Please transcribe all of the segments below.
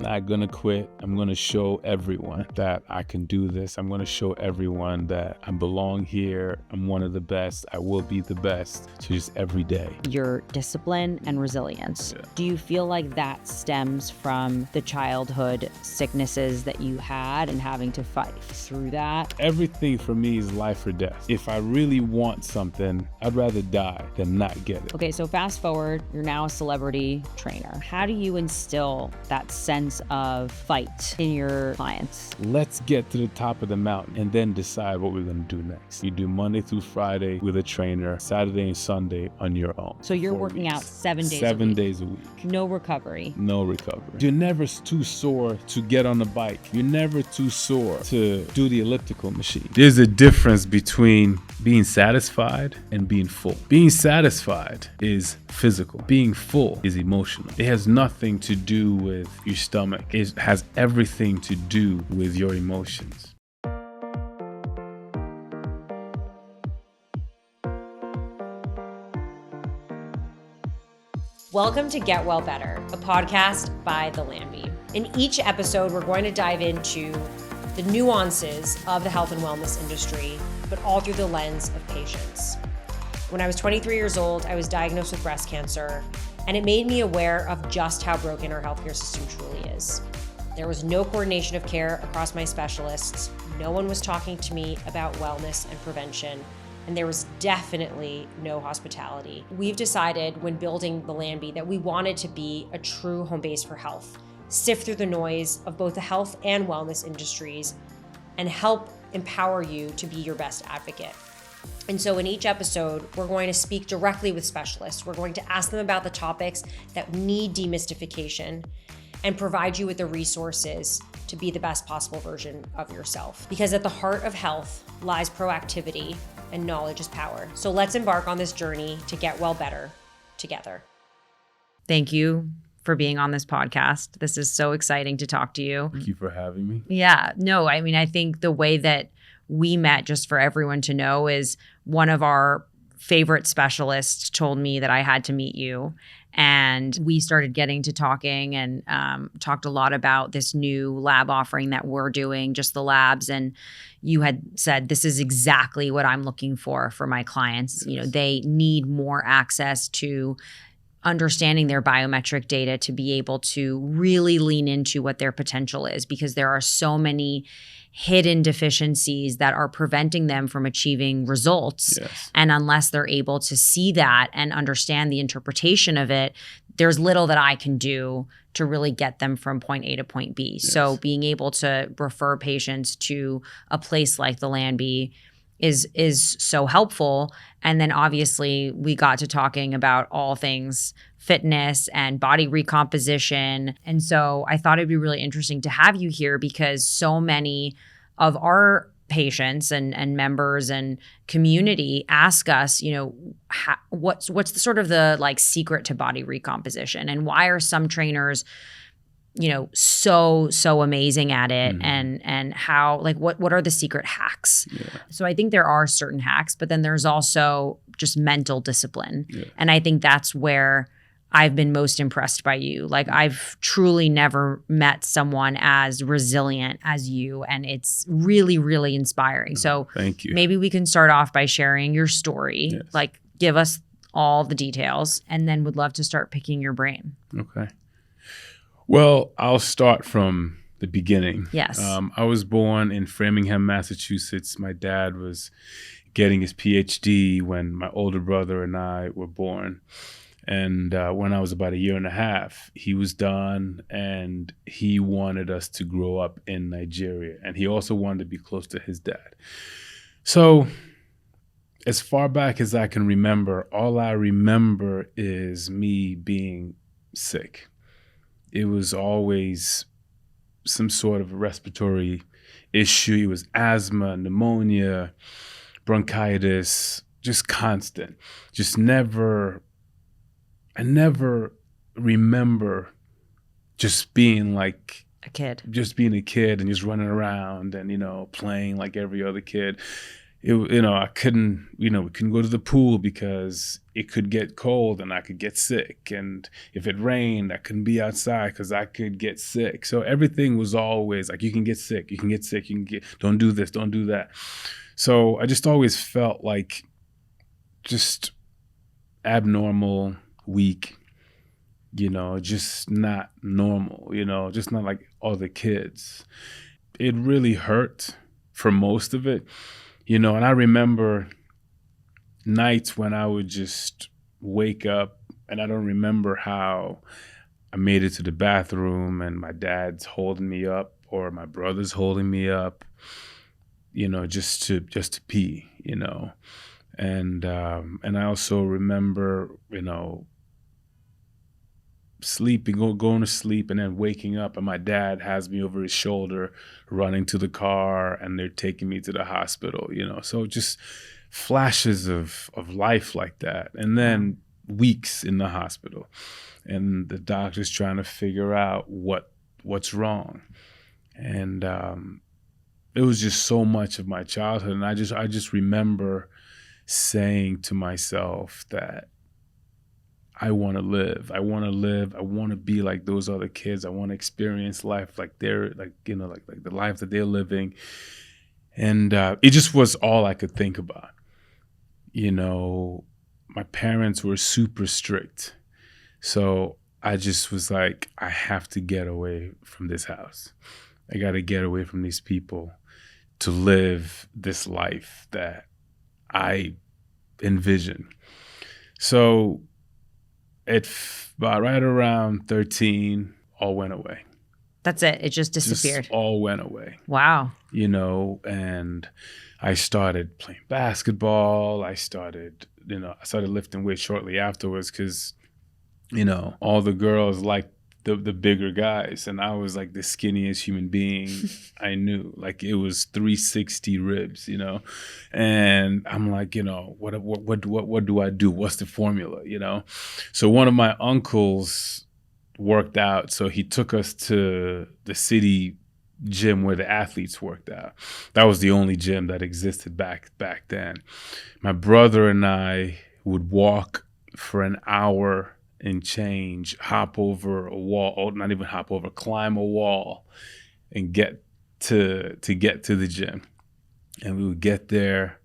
not going to quit. I'm going to show everyone that I can do this. I'm going to show everyone that I belong here. I'm one of the best. I will be the best. So just every day. Your discipline and resilience. Yeah. Do you feel like that stems from the childhood sicknesses that you had and having to fight through that? Everything for me is life or death. If I really want something, I'd rather die than not get it. Okay, so fast forward, you're now a celebrity trainer. How do you instill that sense of fight in your clients? Let's get to the top of the mountain and then decide what we're going to do next. You do Monday through Friday with a trainer, Saturday and Sunday on your own. So you're working out 7 days a week. 7 days a week. No recovery. No recovery. You're never too sore to get on the bike. You're never too sore to do the elliptical machine. There's a difference between being satisfied and being full. Being satisfied is physical. Being full is emotional. It has nothing to do with your stomach. It has everything to do with your emotions. Welcome to Get Well Better, a podcast by The Lambie. In each episode, we're going to dive into the nuances of the health and wellness industry, but all through the lens of patients. When I was 23 years old, I was diagnosed with breast cancer, and it made me aware of just how broken our healthcare system truly is. There was no coordination of care across my specialists. No one was talking to me about wellness and prevention. And there was definitely no hospitality. We've decided when building the Lambie that we wanted to be a true home base for health, sift through the noise of both the health and wellness industries, and help empower you to be your best advocate. And so in each episode, we're going to speak directly with specialists. We're going to ask them about the topics that need demystification and provide you with the resources to be the best possible version of yourself. Because at the heart of health lies proactivity, and knowledge is power. So let's embark on this journey to get well better together. Thank you for being on this podcast. This is so exciting to talk to you. Thank you for having me. Yeah, no, I mean, I think the way that we met, just for everyone to know, is one of our favorite specialists told me that I had to meet you. And we started getting to talking and talked a lot about this new lab offering that we're doing, just the labs. And you had said, this is exactly what I'm looking for my clients. Yes. You know, they need more access to understanding their biometric data to be able to really lean into what their potential is, because there are so many hidden deficiencies that are preventing them from achieving results. Yes. And unless they're able to see that and understand the interpretation of it, there's little that I can do to really get them from point A to point B. Yes. So being able to refer patients to a place like the Lambie is so helpful. And then obviously we got to talking about all things fitness and body recomposition. And so I thought it'd be really interesting to have you here, because so many of our patients and members and community ask us, you know, what's the sort of the like secret to body recomposition, and why are some trainers, you know, so amazing at it, and how, like, what are the secret hacks? Yeah. So I think there are certain hacks, but then there's also just mental discipline. Yeah. And I think that's where I've been most impressed by you. Like, I've truly never met someone as resilient as you, and it's really, really inspiring. So thank you. Maybe we can start off by sharing your story. Yes. Like, give us all the details, and then would love to start picking your brain. Okay. Well, I'll start from the beginning. Yes. I was born in Framingham, Massachusetts. My dad was getting his PhD when my older brother and I were born. And when I was about a year and a half, he was done, and he wanted us to grow up in Nigeria. And he also wanted to be close to his dad. So as far back as I can remember, all I remember is me being sick. It was always some sort of respiratory issue. It was asthma, pneumonia, bronchitis, just constant. I never remember just being like a kid. Just being a kid and just running around and, you know, playing like every other kid. I couldn't, we couldn't go to the pool because it could get cold and I could get sick. And if it rained, I couldn't be outside because I could get sick. So everything was always like, you can get sick, don't do this, don't do that. So I just always felt like just abnormal, weak, just not normal, just not like other kids. It really hurt for most of it. And I remember nights when I would just wake up and I don't remember how I made it to the bathroom and my dad's holding me up or my brother's holding me up, just to pee, And I also remember, going to sleep and then waking up and my dad has me over his shoulder running to the car and they're taking me to the hospital, so just flashes of life like that. And then weeks in the hospital and the doctor's trying to figure out what's wrong. And it was just so much of my childhood. And I just remember saying to myself that I want to live. I want to be like those other kids. I want to experience life like they're like the life that they're living. And it just was all I could think about. My parents were super strict. So I just was like, I have to get away from this house. I got to get away from these people to live this life that I envision. So right around 13, all went away. That's it. It just disappeared. Just all went away. Wow. And I started playing basketball. I started lifting weights shortly afterwards because, all the girls liked the bigger guys. And I was like the skinniest human being I knew. Like it was 360 ribs, and I'm like, what do I do? What's the formula, So one of my uncles worked out. So he took us to the city gym where the athletes worked out. That was the only gym that existed back then. My brother and I would walk for an hour and change, hop over a wall, or not even hop over, climb a wall and get to the gym. And we would get there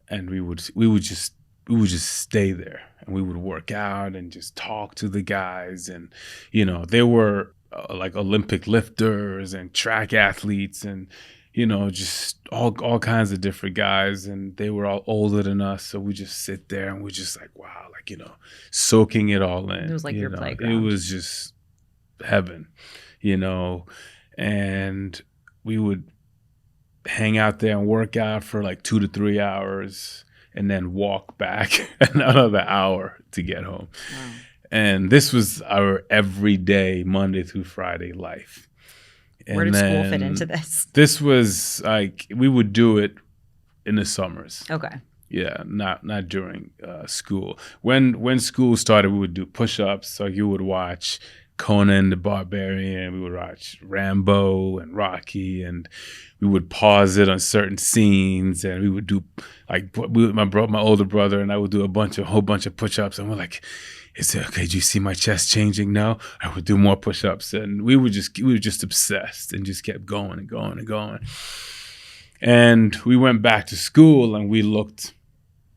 and we would just stay there and we would work out and just talk to the guys. And, they were like Olympic lifters and track athletes and, just all kinds of different guys. And they were all older than us. So we just sit there and we're just like, wow, like, soaking it all in. It was like your playground. It was just heaven, and we would hang out there and work out for like 2 to 3 hours and then walk back another hour to get home. Wow. And this was our everyday Monday through Friday life. Where did school fit into this? This was like, we would do it in the summers. Okay. Yeah, not during school. When school started, we would do push-ups. So you would watch Conan the Barbarian. We would watch Rambo and Rocky, and we would pause it on certain scenes, and we would do like my older brother and I would do a whole bunch of push-ups, and we're like, is it okay? Do you see my chest changing now? I would do more push-ups, and we were just obsessed and just kept going and going and going. And we went back to school, and we looked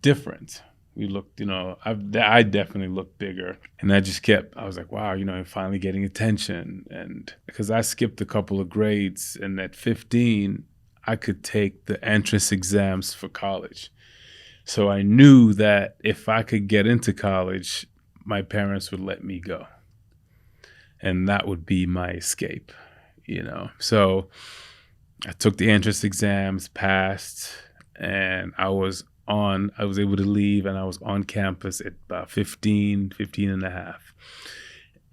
different. We looked, I definitely looked bigger, and I was like, wow, I'm finally getting attention. And because I skipped a couple of grades, and at 15, I could take the entrance exams for college. So I knew that if I could get into college, my parents would let me go. And that would be my escape, So I took the entrance exams, passed, and I was able to leave, and I was on campus at about 15 and a half.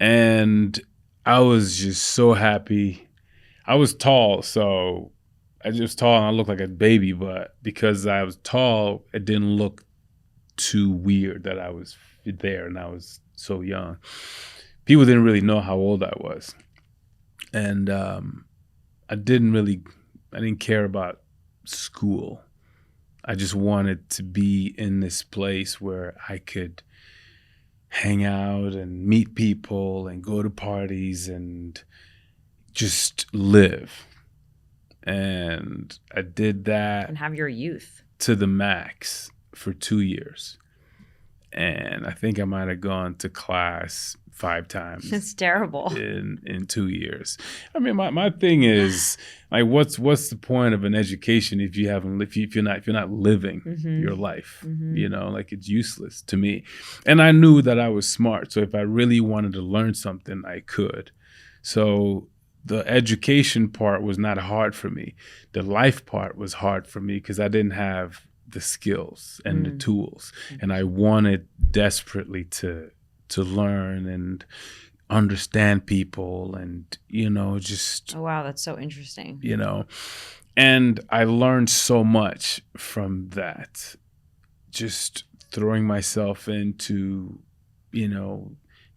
And I was just so happy. I was tall, so I was tall and I looked like a baby, but because I was tall, it didn't look too weird that I was there and I was so young. People didn't really know how old I was. And I didn't care about school. I just wanted to be in this place where I could hang out and meet people and go to parties and just live. And I did that And have your youth. to the max for 2 years. And I think I might have gone to class 5 times It's terrible. in 2 years. I mean, my thing is, like, what's the point of an education if you're not living your life? You know, like, it's useless to me. And I knew that I was smart, so if I really wanted to learn something, I could. So the education part was not hard for me. The life part was hard for me because I didn't have the skills and the tools, and I wanted desperately to learn and understand people, and just Oh wow, that's so interesting. and I learned so much from that, just throwing myself into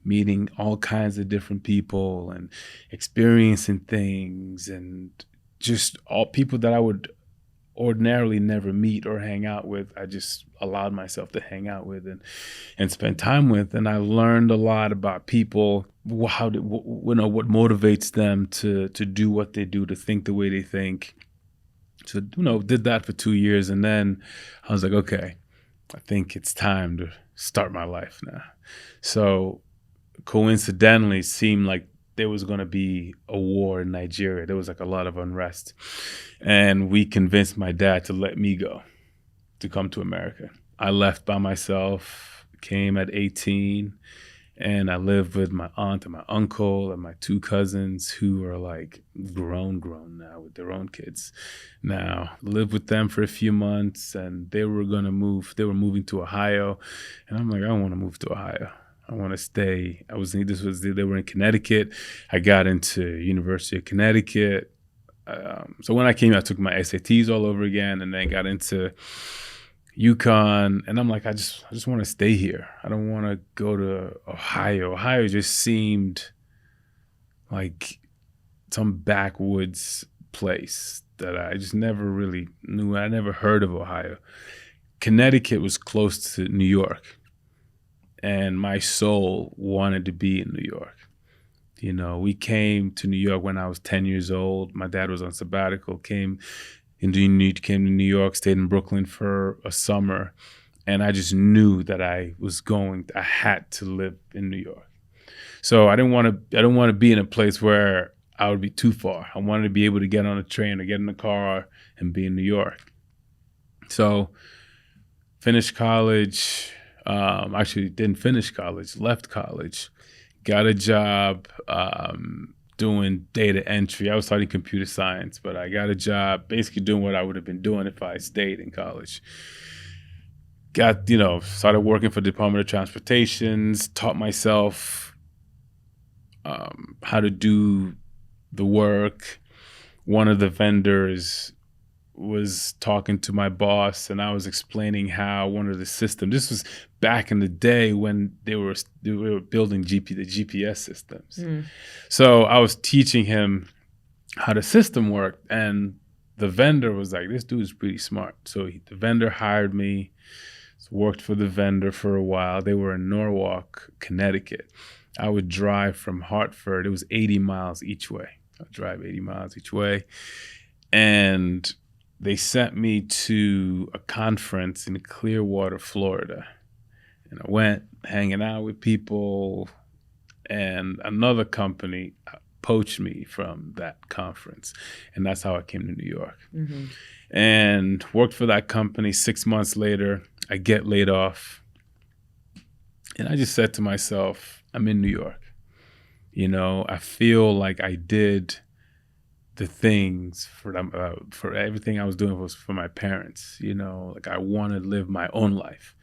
meeting all kinds of different people and experiencing things, and just all people that I would ordinarily never meet or hang out with. I just allowed myself to hang out with and spend time with, and I learned a lot about people, what motivates them to do what they do, to think the way they think. So did that for 2 years, and then I was like, okay, I think it's time to start my life now. So coincidentally, seemed like there was going to be a war in Nigeria. There was like a lot of unrest. And we convinced my dad to let me go, to come to America. I left by myself, came at 18, and I lived with my aunt and my uncle and my 2 cousins who are like grown now with their own kids. Now, lived with them for a few months, and they were going to move. They were moving to Ohio. And I'm like, I don't want to move to Ohio. I want to stay. They were in Connecticut. I got into University of Connecticut. So when I came, I took my SATs all over again, and then got into UConn. And I'm like, I just want to stay here. I don't want to go to Ohio. Ohio just seemed like some backwoods place that I just never really knew. I never heard of Ohio. Connecticut was close to New York, and my soul wanted to be in New York. We came to New York when I was 10 years old. My dad was on sabbatical, came to New York, stayed in Brooklyn for a summer, and I just knew that I had to live in New York. So I don't want to be in a place where I would be too far. I wanted to be able to get on a train or get in a car and be in New York. So finished college. Actually didn't finish college, left college, got a job doing data entry. I was studying computer science, but I got a job basically doing what I would have been doing if I stayed in college. Started working for the Department of Transportation, taught myself how to do the work. One of the vendors was talking to my boss, and I was explaining how one of the systems, this was back in the day when they were building the GPS systems. So I was teaching him how the system worked, and the vendor was like, this dude is pretty smart. So the vendor hired me, worked for the vendor for a while. They were in Norwalk, Connecticut. I would drive from Hartford. It was 80 miles each way. I'd drive 80 miles each way. And they sent me to a conference in Clearwater, Florida. And I went hanging out with people, and another company poached me from that conference. And that's how I came to New York. And worked for that company. 6 months later, I get laid off. And I just said to myself, I'm in New York. I feel like I did the things for them, for everything I was doing was for my parents. Like I want to live my own life.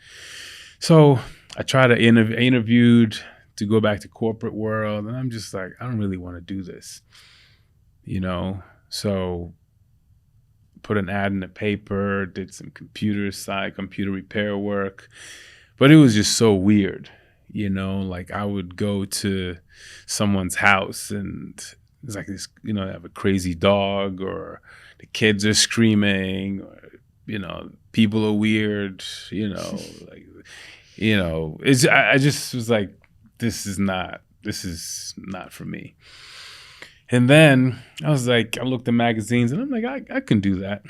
So I tried to interviewed to go back to corporate world, and I'm just like, I don't really want to do this. So put an ad in the paper, did some computer repair work, but it was just so weird. Like I would go to someone's house and it's like this, they have a crazy dog, or the kids are screaming, or people are weird, like, I just was like, this is not for me. And then I was like, I looked at magazines and I'm like, I can do that.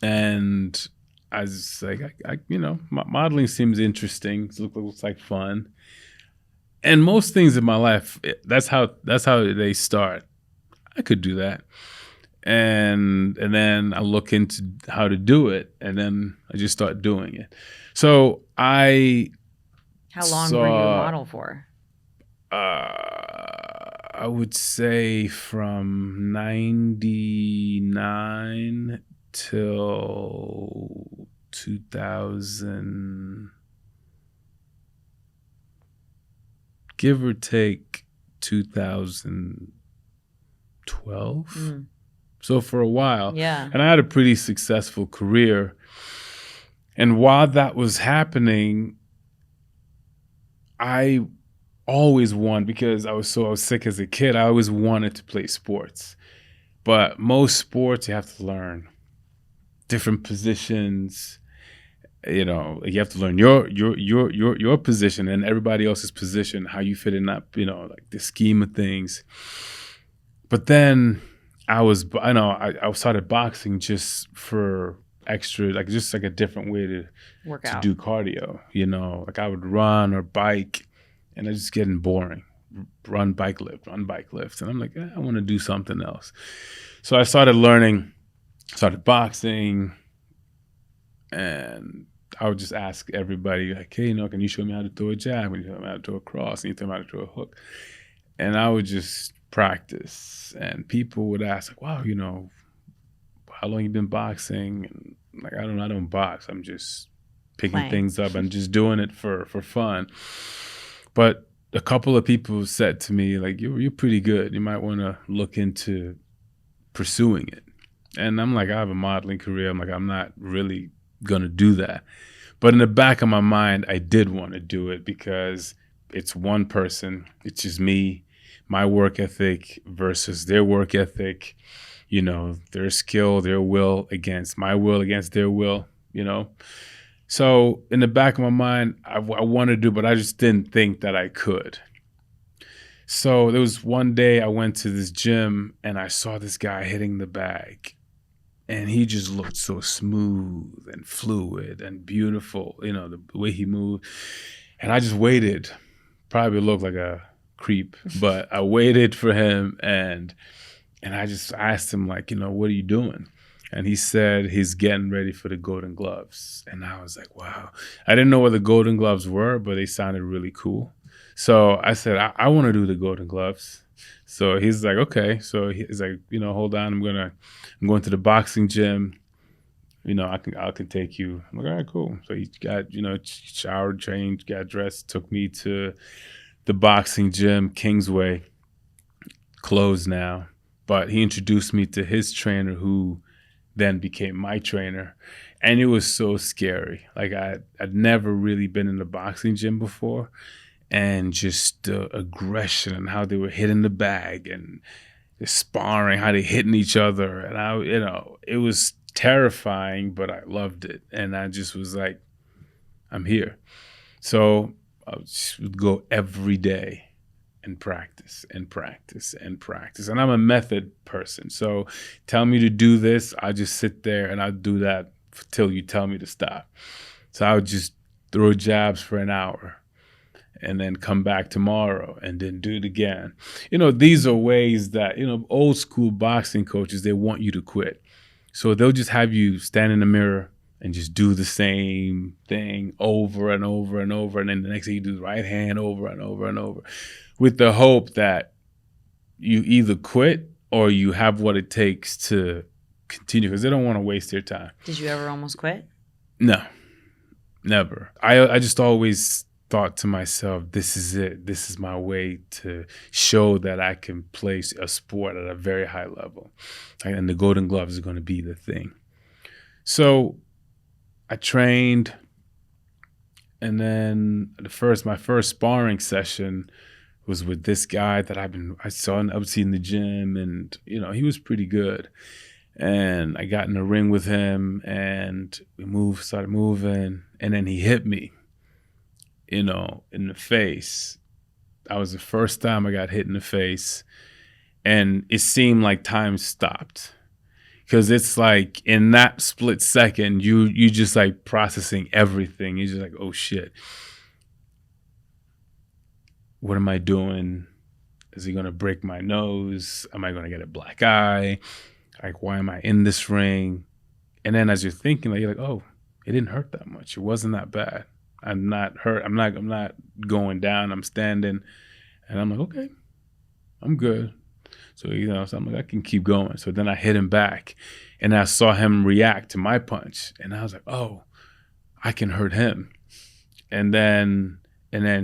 And I was like, modeling seems interesting. It looks like fun. And most things in my life, that's how they start. I could do that. And then I look into how to do it, and then I just start doing it. So How long were you a model for? I would say from 99 till 2000, give or take 2012. So for a while. Yeah. And I had a pretty successful career. And while that was happening, I always wanted, because I was sick as a kid, I always wanted to play sports. But most sports, you have to learn different positions. You have to learn your position and everybody else's position, how you fit in that, like the scheme of things. But then I started boxing just for extra, like just like a different way to work out, to do cardio. Like I would run or bike, and it's just getting boring. Run, bike, lift, and I'm like, I want to do something else. So I started boxing, and I would just ask everybody, like, hey, can you show me how to throw a jab? Can you show me how to throw a cross? Can you show me how to throw a hook? And I would just practice, and people would ask, like, wow, how long you been boxing? And like, I don't box. I'm just picking things up and just doing it for fun. But a couple of people said to me, like, you're pretty good. You might want to look into pursuing it. And I'm like, I have a modeling career. I'm like, I'm not really going to do that. But in the back of my mind, I did want to do it because it's one person. It's just me, my work ethic versus their work ethic, their skill, their will against my will, against their will, So in the back of my mind, I wanted to do, but I just didn't think that I could. So there was one day I went to this gym and I saw this guy hitting the bag, and he just looked so smooth and fluid and beautiful, the way he moved. And I just waited, probably looked like a creep, but I waited for him, and I just asked him, like, what are you doing? And he said he's getting ready for the Golden Gloves. And I was like, wow. I didn't know what the Golden Gloves were, but they sounded really cool. So I said, I want to do the Golden Gloves. So he's like, okay. So he's like, hold on, I'm going to the boxing gym. I can take you. I'm like, all right, cool. So he got, showered, changed, got dressed, took me to the boxing gym, Kingsway, closed now. But he introduced me to his trainer, who then became my trainer. And it was so scary. Like I'd never really been in the boxing gym before. And just the aggression and how they were hitting the bag and the sparring, how they hitting each other. And it was terrifying, but I loved it. And I just was like, I'm here. So I would go every day and practice and practice and practice. And I'm a method person. So tell me to do this, I just sit there and I'll do that till you tell me to stop. So I would just throw jabs for an hour and then come back tomorrow and then do it again. These are ways that, old school boxing coaches, they want you to quit. So they'll just have you stand in the mirror and just do the same thing over and over and over. And then the next thing you do the right hand over and over and over, with the hope that you either quit or you have what it takes to continue, because they don't want to waste their time. Did you ever almost quit? No, never. I just always thought to myself, this is it. This is my way to show that I can play a sport at a very high level. And the Golden Gloves is going to be the thing. So I trained, and then my first sparring session was with this guy that I would see in the gym, and he was pretty good. And I got in the ring with him, and we started moving, and then he hit me, in the face. That was the first time I got hit in the face, and it seemed like time stopped. Because it's like in that split second, you just like processing everything. You're just like, oh shit. What am I doing? Is he going to break my nose? Am I going to get a black eye? Like, why am I in this ring? And then as you're thinking, like, you're like, oh, it didn't hurt that much. It wasn't that bad. I'm not hurt. I'm not going down. I'm standing. And I'm like, okay, I'm good. So, so I'm like, I can keep going. So then I hit him back, and I saw him react to my punch. And I was like, oh, I can hurt him. And then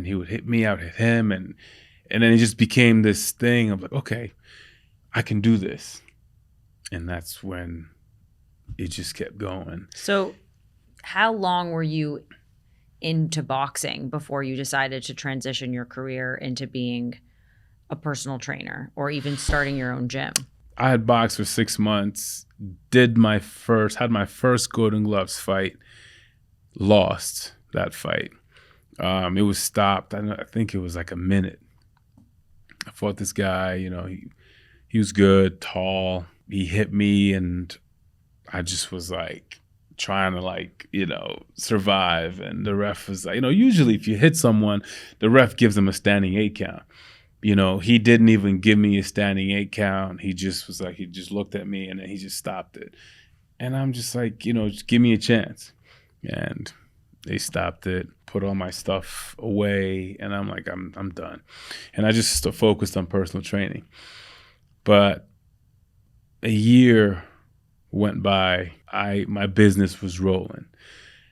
he would hit me, I would hit him. And then it just became this thing of like, okay, I can do this. And that's when it just kept going. So how long were you into boxing before you decided to transition your career into being a personal trainer or even starting your own gym? I had boxed for 6 months, had my first Golden Gloves fight, lost that fight. It was stopped. I think it was like a minute. I fought this guy, he was good, tall. He hit me, and I just was like trying to survive. And the ref was like, usually if you hit someone, the ref gives them a standing 8 count. He didn't even give me a standing 8 count. He just was like, he just looked at me, and then he just stopped it. And I'm just like, just give me a chance. And they stopped it, put all my stuff away, and I'm like, I'm done. And I just focused on personal training. But a year went by, my business was rolling.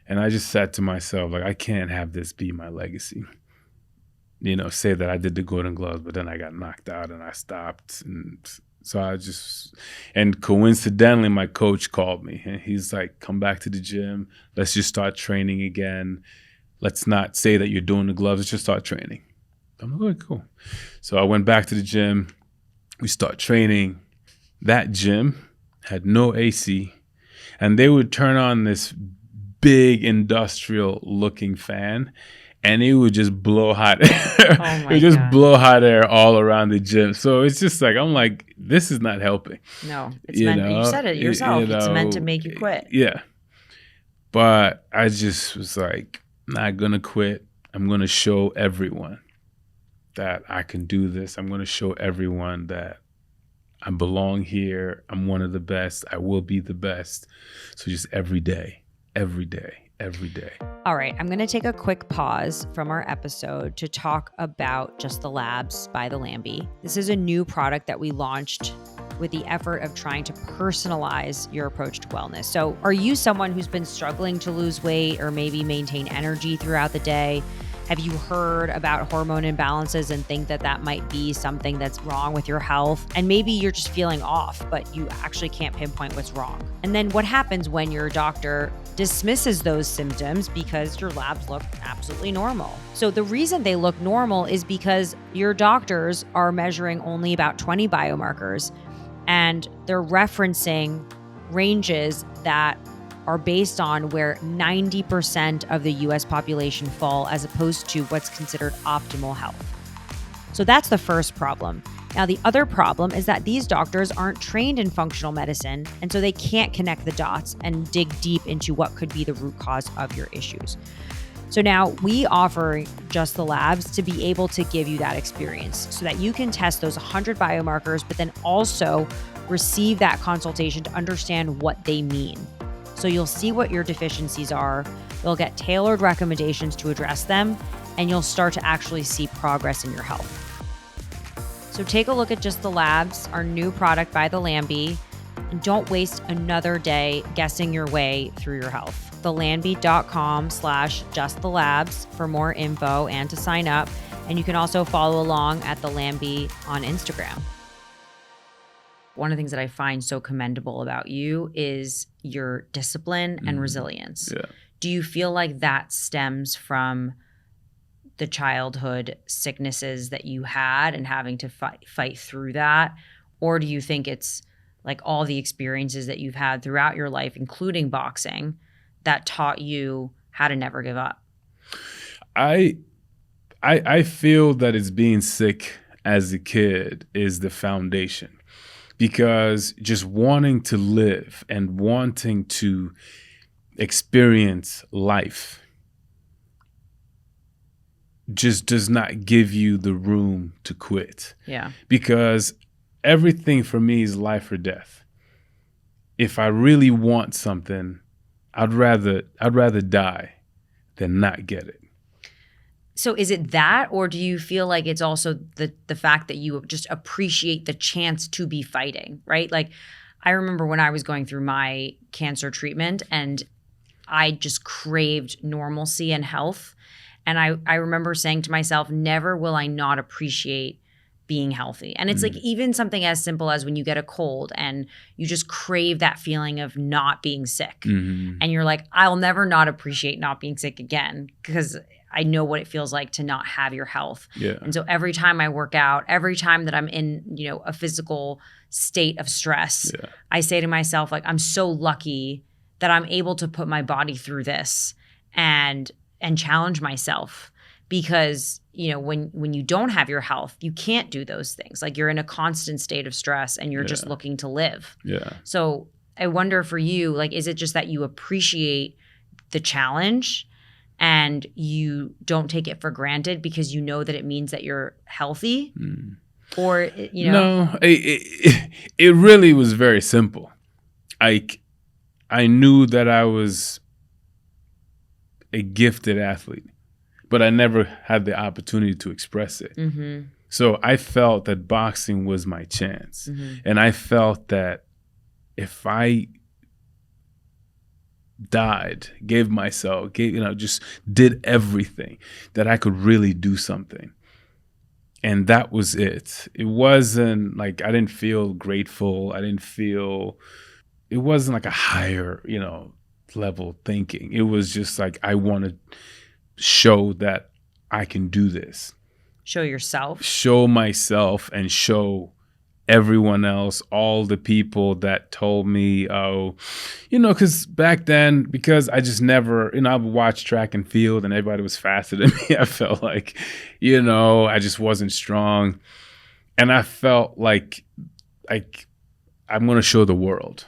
And I just said to myself, like, I can't have this be my legacy. Say that I did the Golden Gloves, but then I got knocked out and I stopped. And so and coincidentally, my coach called me, and he's like, come back to the gym. Let's just start training again. Let's not say that you're doing the gloves. Let's just start training. I'm like, okay, cool. So I went back to the gym. We start training. That gym had no AC, and they would turn on this big industrial looking fan, and it would just blow hot air. Oh it would just God. blow hot air all around the gym. So it's just like, I'm like, this is not helping. No, it's meant, you said it yourself. It's meant to make you quit. Yeah. But I just was like, not going to quit. I'm going to show everyone that I can do this. I'm going to show everyone that I belong here. I'm one of the best. I will be the best. So just every day. All right, I'm going to take a quick pause from our episode to talk about Just the Labs by the Lambie. This is a new product that we launched with the effort of trying to personalize your approach to wellness. So are you someone who's been struggling to lose weight or maybe maintain energy throughout the day? Have you heard about hormone imbalances and think that that might be something that's wrong with your health? And maybe you're just feeling off, but you actually can't pinpoint what's wrong. And then what happens when your doctor dismisses those symptoms because your labs look absolutely normal? So the reason they look normal is because your doctors are measuring only about 20 biomarkers, and they're referencing ranges that are based on where 90% of the US population fall, as opposed to what's considered optimal health. So that's the first problem. Now, the other problem is that these doctors aren't trained in functional medicine, and so they can't connect the dots and dig deep into what could be the root cause of your issues. So now we offer Just the Labs to be able to give you that experience so that you can test those 100 biomarkers, but then also receive that consultation to understand what they mean. So you'll see what your deficiencies are, you'll get tailored recommendations to address them, and you'll start to actually see progress in your health. So take a look at Just the Labs, our new product by the Lambie, and don't waste another day guessing your way through your health. thelambie.com/justthelabs for more info and to sign up. And you can also follow along at the Lambie on Instagram. One of the things that I find so commendable about you is your discipline and resilience. Yeah. Do you feel like that stems from the childhood sicknesses that you had and having to fight through that? Or do you think it's like all the experiences that you've had throughout your life, including boxing, that taught you how to never give up? I feel that it's being sick as a kid is the foundation, because just wanting to live and wanting to experience life just does not give you the room to quit. Yeah. Because everything for me is life or death. If I really want something, I'd rather die than not get it. So is it that, or do you feel like it's also the fact that you just appreciate the chance to be fighting, right? Like, I remember when I was going through my cancer treatment and I just craved normalcy and health. And I remember saying to myself, never will I not appreciate being healthy. And it's like even something as simple as when you get a cold and you just crave that feeling of not being sick. Mm-hmm. And you're like, I'll never not appreciate not being sick again, because I know what it feels like to not have your health. Yeah. And so every time I work out, every time that I'm in, a physical state of stress, I say to myself, like, I'm so lucky that I'm able to put my body through this and challenge myself, because when you don't have your health, you can't do those things. Like, you're in a constant state of stress and you're just looking to live. Yeah. So I wonder for you, like, is it just that you appreciate the challenge and you don't take it for granted because you know that it means that you're healthy? Or No, it really was very simple. I knew that I was a gifted athlete, but I never had the opportunity to express it. Mm-hmm. So I felt that boxing was my chance. Mm-hmm. And I felt that if I died, just did everything, that I could really do something. And that was it. It wasn't like I didn't feel grateful. It wasn't like a higher, level thinking. It was just like, I want to show that I can do this. Show yourself. Show myself and show everyone else, all the people that told me, because back then, because I just never, I would watch track and field and everybody was faster than me. I felt like, I just wasn't strong. And I felt like I'm going to show the world.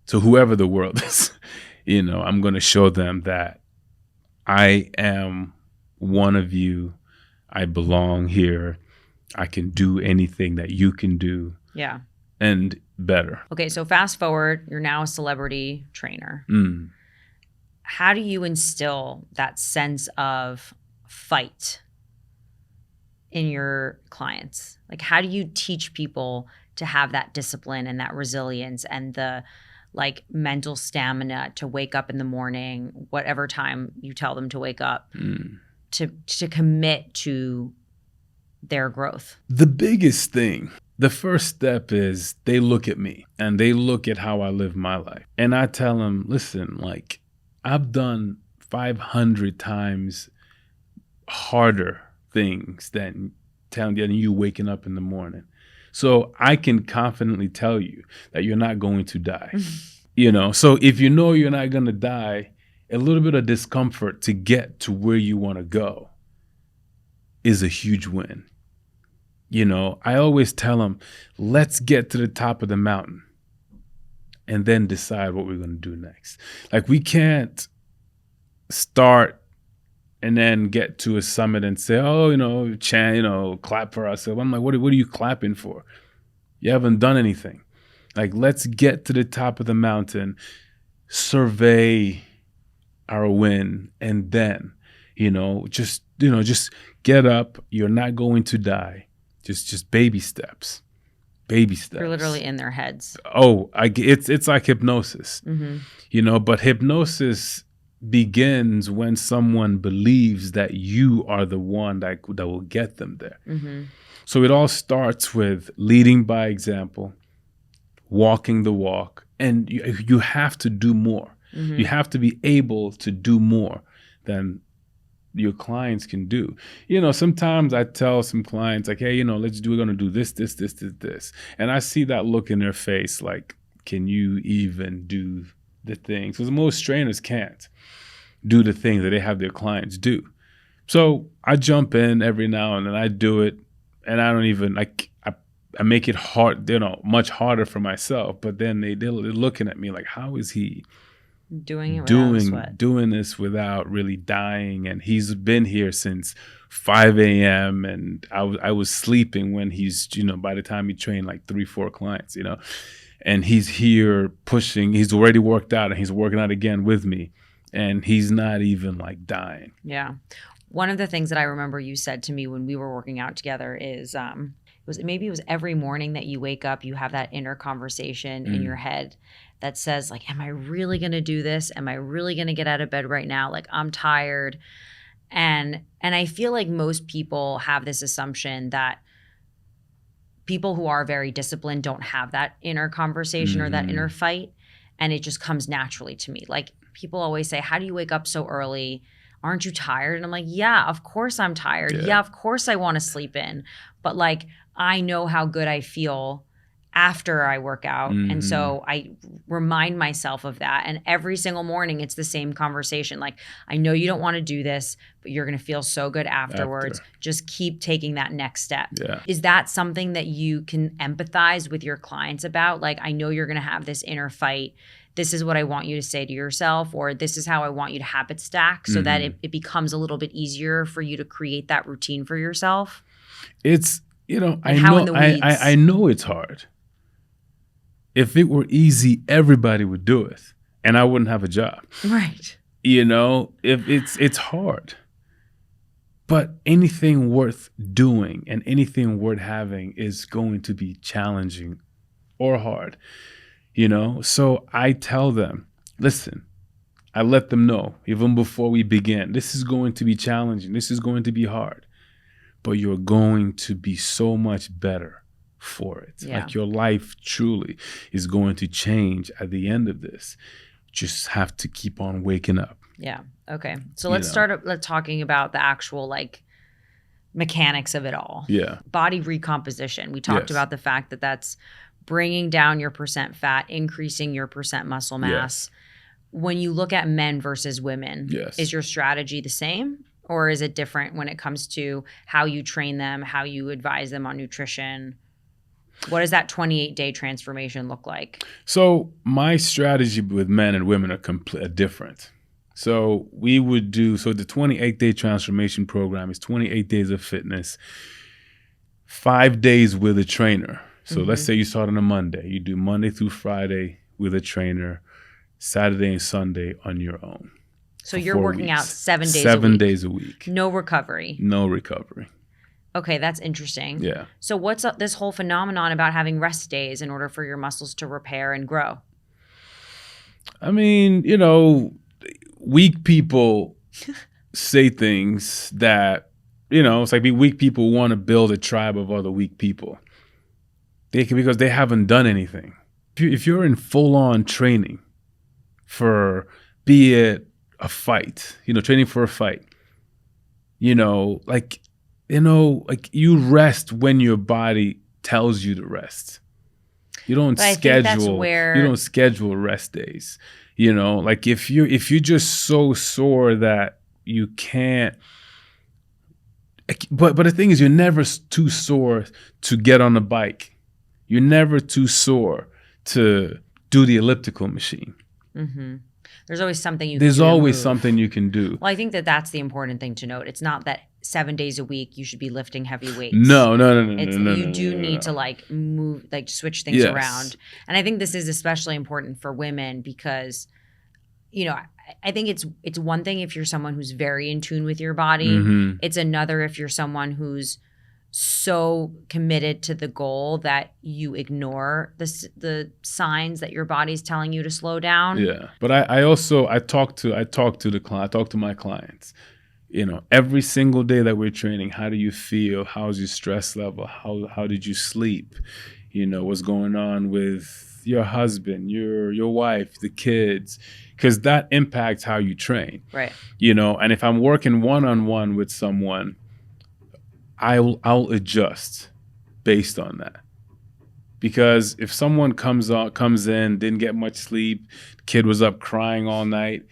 So whoever the world is, I'm going to show them that I am one of you. I belong here. I can do anything that you can do. Yeah. And better. Okay, so fast forward, you're now a celebrity trainer. How do you instill that sense of fight in your clients? Like, how do you teach people to have that discipline and that resilience and the mental stamina to wake up in the morning, whatever time you tell them to wake up, to commit to their growth? The biggest thing, the first step is they look at me and they look at how I live my life. And I tell them, listen, I've done 500 times harder things than you waking up in the morning. So I can confidently tell you that you're not going to die. So if you know you're not going to die, a little bit of discomfort to get to where you want to go is a huge win. I always tell them, let's get to the top of the mountain and then decide what we're going to do next. Like, we can't start and then get to a summit and say, clap for ourselves. I'm like, what are you clapping for? You haven't done anything. Like, let's get to the top of the mountain, survey our win, and then, just get up. You're not going to die. Just baby steps. Baby steps. You're literally in their heads. Oh, it's like hypnosis. Mm-hmm. But hypnosis begins when someone believes that you are the one that will get them there. Mm-hmm. So it all starts with leading by example, walking the walk, and you have to do more. Mm-hmm. You have to be able to do more than your clients can do. Sometimes I tell some clients like, hey, we're going to do this, this, this, this, this. And I see that look in their face like, can you even do the things? Because most trainers can't do the things that they have their clients do. So I jump in every now and then, I do it, and I don't even I make it hard, much harder for myself. But then they're looking at me like, how is he doing it without sweat? Doing this without really dying? And he's been here since 5 a.m. and I was sleeping when he's, by the time he trained like 3-4 clients, and he's here pushing. He's already worked out and he's working out again with me, and he's not even like dying. Yeah. One of the things that I remember you said to me when we were working out together is, it was every morning that you wake up, you have that inner conversation in your head that says like, am I really going to do this? Am I really going to get out of bed right now? Like, I'm tired. And I feel like most people have this assumption that people who are very disciplined don't have that inner conversation or that inner fight. And it just comes naturally to me. Like, people always say, how do you wake up so early? Aren't you tired? And I'm like, yeah, of course I'm tired. Yeah, of course I want to sleep in. But like, I know how good I feel after I work out. And so I remind myself of that. And every single morning, it's the same conversation. Like, I know you don't want to do this, but you're going to feel so good afterwards. Just keep taking that next step. Yeah. Is that something that you can empathize with your clients about? Like, I know you're going to have this inner fight. This is what I want you to say to yourself, or this is how I want you to habit stack so that it becomes a little bit easier for you to create that routine for yourself? It's, I know it's hard. If it were easy, everybody would do it and I wouldn't have a job. Right. If it's hard. But anything worth doing and anything worth having is going to be challenging or hard. So I tell them, listen, I let them know even before we begin, this is going to be challenging. This is going to be hard, but you're going to be so much better for it. Yeah. Like, your life truly is going to change at the end of this. Just have to keep on waking up. Yeah. Okay. So let's start talking about the actual like mechanics of it all. Yeah. Body recomposition. We talked about the fact that that's bringing down your percent fat, increasing your percent muscle mass. When you look at men versus women, is your strategy the same, or is it different when it comes to how you train them, how you advise them on nutrition? What does that 28-day transformation look like? So my strategy with men and women are different. So we would do, the 28-day transformation program is 28 days of fitness, 5 days with a trainer. So let's say you start on a Monday. You do Monday through Friday with a trainer, Saturday and Sunday on your own. So you're working out 7 days a week. 7 days a week. No recovery. No recovery. Okay, that's interesting. Yeah. So what's this whole phenomenon about having rest days in order for your muscles to repair and grow? I mean, weak people say things that, it's like weak people want to build a tribe of other weak people. Because they haven't done anything. If you're in full-on training for, be it a fight, training for a fight, you rest when your body tells you to rest. You don't schedule rest days. Like if you're just so sore that you can't. But the thing is, you're never too sore to get on the bike. You're never too sore to do the elliptical machine. Mm-hmm. There's always something you can do. There's always something you can do. Well, I think that's the important thing to note. It's not that 7 days a week you should be lifting heavy weights. No. You do need to like move, like switch things around. And I think this is especially important for women because, I think it's one thing if you're someone who's very in tune with your body. It's another if you're someone who's so committed to the goal that you ignore the signs that your body's telling you to slow down. Yeah, but I talk to my clients. Every single day that we're training, how do you feel? How's your stress level? How did you sleep? what's going on with your husband, your wife, the kids, because that impacts how you train. Right. And if I'm working one-on-one with someone, I'll adjust based on that. Because if someone comes in, didn't get much sleep, kid was up crying all night,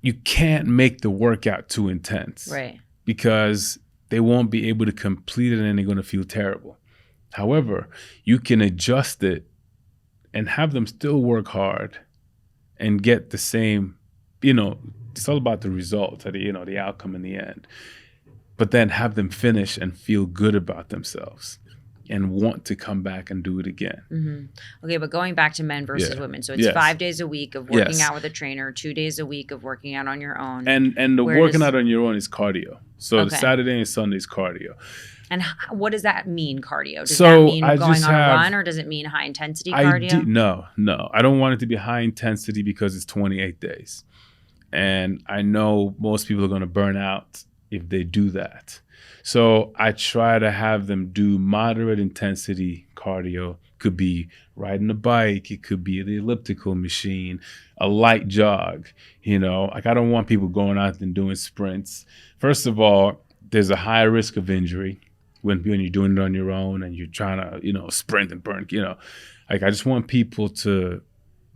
you can't make the workout too intense. Right. Because they won't be able to complete it and they're going to feel terrible. However, you can adjust it and have them still work hard and get the same, it's all about the results, the outcome in the end. But then have them finish and feel good about themselves and want to come back and do it again. Mm-hmm. Okay, but going back to men versus women. So it's 5 days a week of working out with a trainer, 2 days a week of working out on your own. And the working out on your own is cardio. So Saturday and Sunday is cardio. And what does that mean, cardio? Does that mean going on a run, or does it mean high intensity cardio? No. I don't want it to be high intensity because it's 28 days. And I know most people are going to burn out if they do that. So I try to have them do moderate intensity cardio. Could be riding a bike. It could be the elliptical machine, a light jog. I don't want people going out and doing sprints. First of all, there's a high risk of injury when you're doing it on your own and you're trying to, sprint and burn, I just want people to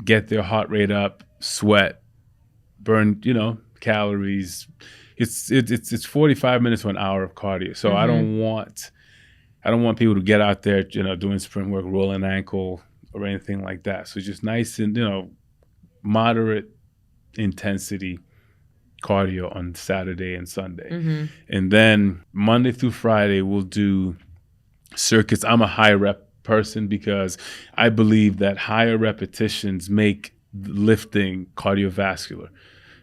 get their heart rate up, sweat, burn, calories. It's 45 minutes to an hour of cardio. So I don't want people to get out there, doing sprint work, rolling ankle or anything like that. So just nice and, moderate intensity cardio on Saturday and Sunday. And then Monday through Friday, we'll do circuits. I'm a high rep person because I believe that higher repetitions make lifting cardiovascular.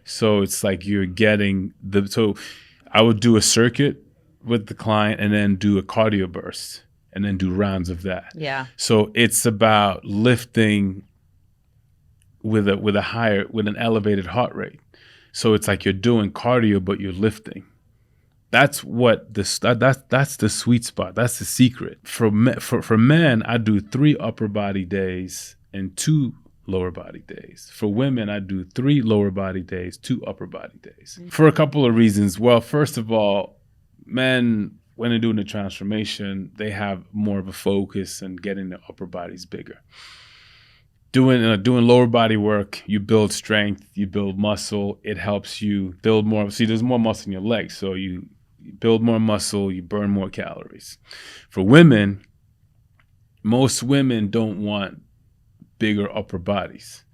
So it's like you're getting so I would do a circuit with the client and then do a cardio burst and then do rounds of that. Yeah. So it's about lifting with an elevated heart rate. So it's like you're doing cardio, but you're lifting. That's what that's the sweet spot. That's the secret. For men, I do 3 upper body days and 2 lower body days. For women, I do 3 lower body days, 2 upper body days. For a couple of reasons. Well, first of all, men, when they're doing the transformation, they have more of a focus and getting their upper bodies bigger. Doing lower body work, you build strength, you build muscle. It helps you build more. See, there's more muscle in your legs, so you build more muscle, you burn more calories. For women, most women don't want bigger upper bodies.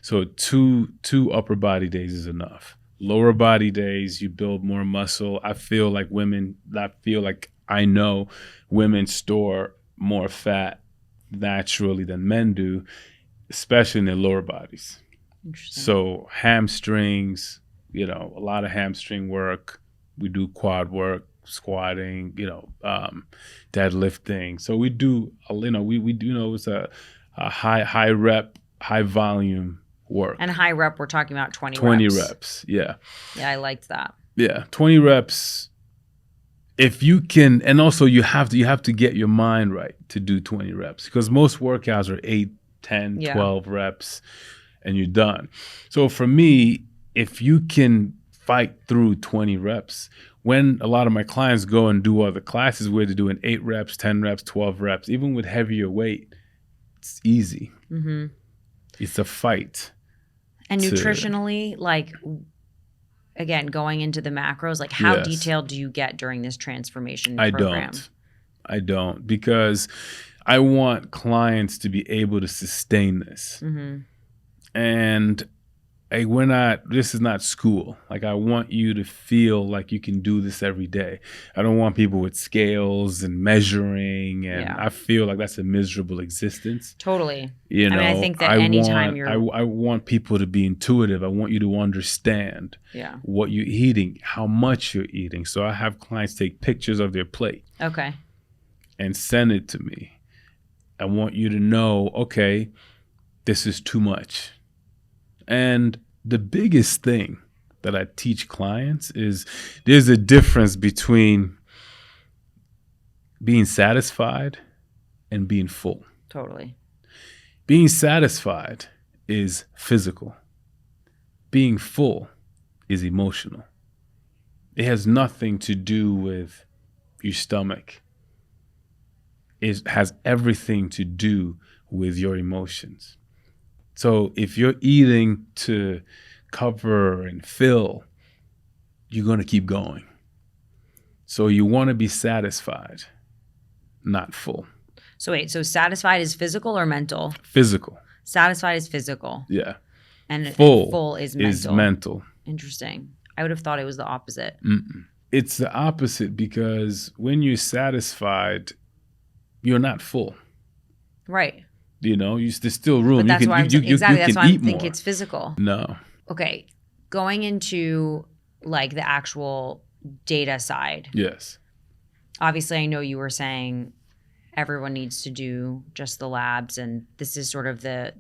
So two upper body days is enough. Lower body days, you build more muscle. I know women store more fat naturally than men do, especially in their lower bodies. So hamstrings, a lot of hamstring work. We do quad work, squatting, deadlifting. So we do, we do, it's a high rep, high volume work. And high rep, we're talking about 20 reps. Yeah. Yeah, I liked that. Yeah, 20 reps. If you can, and also you have to get your mind right to do 20 reps because most workouts are 8, 10, 12 reps and you're done. So for me, if you can fight through 20 reps, when a lot of my clients go and do other classes where they're doing 8 reps, 10 reps, 12 reps, even with heavier weight, it's easy. It's a fight. And nutritionally, again, going into the macros, how detailed do you get during this transformation program? I don't because I want clients to be able to sustain this. And this is not school. I want you to feel like you can do this every day. I don't want people with scales and measuring, and I feel like that's a miserable existence. Totally. I think that I want people to be intuitive. I want you to understand what you're eating, how much you're eating. So I have clients take pictures of their plate. Okay. And send it to me. I want you to know, okay, this is too much. And the biggest thing that I teach clients is there's a difference between being satisfied and being full. Totally. Being satisfied is physical. Being full is emotional. It has nothing to do with your stomach. It has everything to do with your emotions. So if you're eating to cover and fill, you're going to keep going. So you want to be satisfied, not full. So wait, so satisfied is physical or mental? Physical. Satisfied is physical. Yeah. And Full is mental. Is mental. Interesting. I would have thought it was the opposite. Mm-mm. It's the opposite because when you're satisfied, you're not full. Right. You know, there's still room. But that's why I'm that's why I think more. It's physical. No. Okay. Going into like the actual data side. Yes. Obviously, I know you were saying everyone needs to do just the labs, and this is sort of the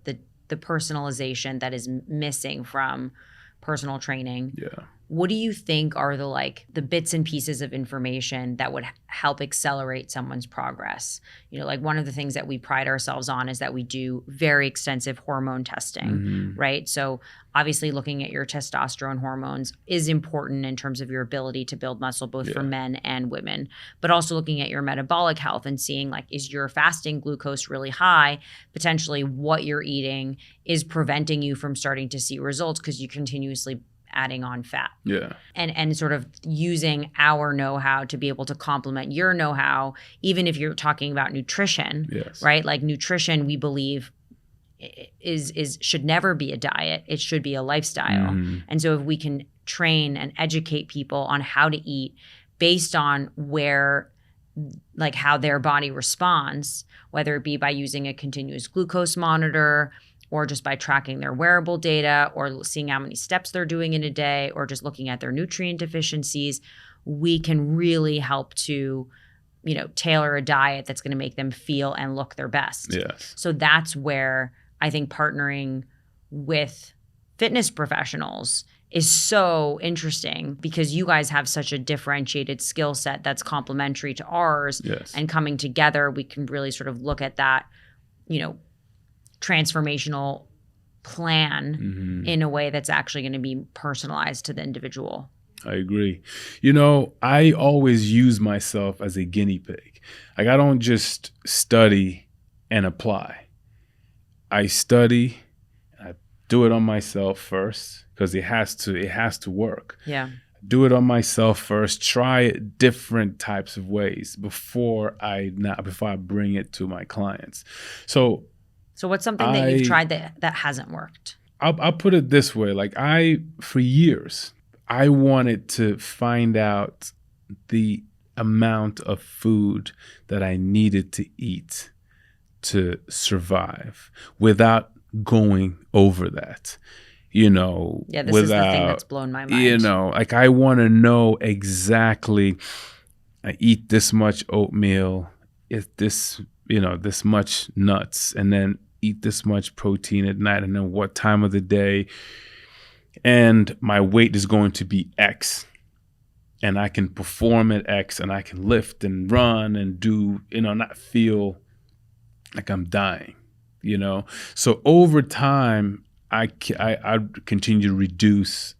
personalization that is missing from personal training. Yeah. What do you think are the bits and pieces of information that would help accelerate someone's progress? You know, like one of the things that we pride ourselves on is that we do very extensive hormone testing, right? So obviously looking at your testosterone hormones is important in terms of your ability to build muscle, both for men and women, but also looking at your metabolic health and seeing like, is your fasting glucose really high? Potentially what you're eating is preventing you from starting to see results because you continuously adding on fat. Yeah. And sort of using our know-how to be able to complement your know-how, even if you're talking about nutrition, right? Like nutrition, we believe is should never be a diet. It should be a lifestyle. And so if we can train and educate people on how to eat based on how their body responds, whether it be by using a continuous glucose monitor, or just by tracking their wearable data, or seeing how many steps they're doing in a day, or just looking at their nutrient deficiencies, we can really help to, tailor a diet that's going to make them feel and look their best. Yes. So that's where I think partnering with fitness professionals is so interesting, because you guys have such a differentiated skill set that's complementary to ours. Yes. And coming together, we can really sort of look at that, transformational plan in a way that's actually going to be personalized to the individual. I agree. I always use myself as a guinea pig. Like, I don't just study and apply. I study, I do it on myself first because it has to work. Yeah. Do it on myself first. Try it different types of ways before I bring it to my clients. So what's something that you've tried that hasn't worked? I'll put it this way. Like, for years, I wanted to find out the amount of food that I needed to eat to survive without going over that. This is the thing that's blown my mind. I want to know exactly, I eat this much oatmeal, this much nuts, and then eat this much protein at night, and then what time of the day, and my weight is going to be X, and I can perform at X, and I can lift and run and do, not feel like I'm dying, So over time, I continue to reduce,